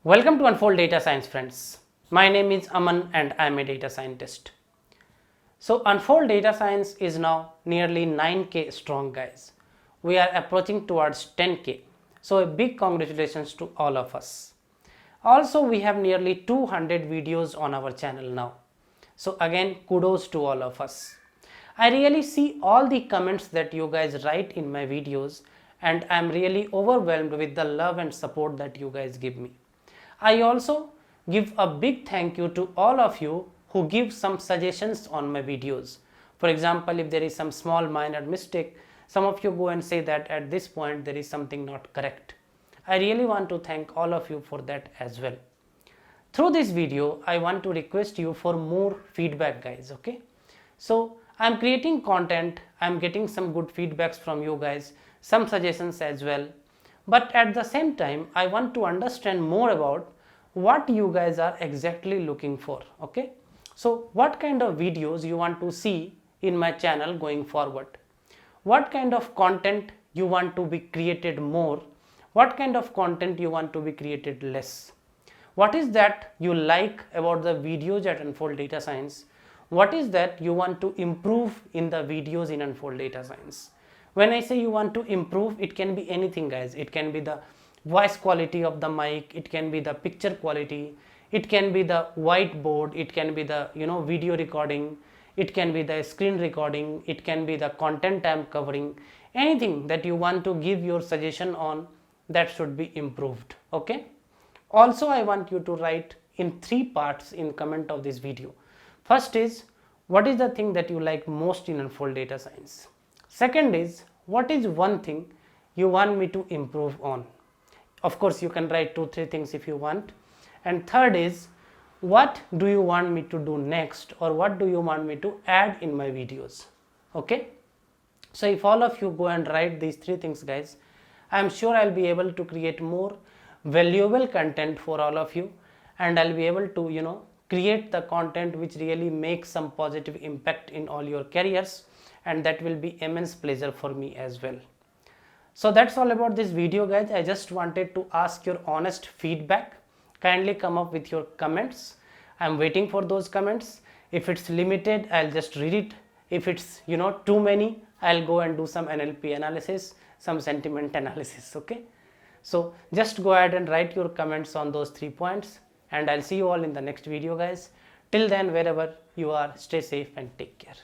Welcome to Unfold Data Science, friends. My name is Aman and I am a data scientist. So Unfold Data Science is now nearly 9k strong, guys. We are approaching towards 10k. So a big congratulations to all of us. Also, we have nearly 200 videos on our channel now. So again, kudos to all of us. I really see all the comments that you guys write in my videos and I am really overwhelmed with the love and support that you guys give me. I also give a big thank you to all of you who give some suggestions on my videos. For example, if there is some small minor mistake, some of you go and say that at this point there is something not correct. I really want to thank all of you for that as well. Through this video, I want to request you for more feedback, guys, okay? So I'm creating content, I'm getting some good feedbacks from you guys, some suggestions as well. But at the same time, I want to understand more about what you guys are exactly looking for, okay? So what kind of videos you want to see in my channel going forward? What kind of content you want to be created more? What kind of content you want to be created less? What is that you like about the videos at Unfold Data Science? What is that you want to improve in the videos in Unfold Data Science? When I say you want to improve, it can be anything, guys. It can be the voice quality of the mic, it can be the picture quality, it can be the whiteboard, it can be the video recording, it can be the screen recording, it can be the content I am covering. Anything that you want to give your suggestion on, that should be improved, okay? Also, I want you to write in 3 parts in comment of this video. First is, what is the thing that you like most in Unfold Data Science? Second is, what is one thing you want me to improve on? Of course, you can write 2-3 things if you want. And third is, what do you want me to do next, or what do you want me to add in my videos? Okay. So if all of you go and write these 3 things, guys, I am sure I'll be able to create more valuable content for all of you, and I'll be able to create the content which really makes some positive impact in all your careers, and that will be immense pleasure for me as well. So that's all about this video, guys. I just wanted to ask your honest feedback. Kindly come up with your comments. I'm waiting for those comments. If it's limited, I'll just read it. If it's too many, I'll go and do some NLP analysis, some sentiment analysis, okay? So just go ahead and write your comments on those 3 points, and I'll see you all in the next video, guys. Till then, wherever you are, stay safe and take care.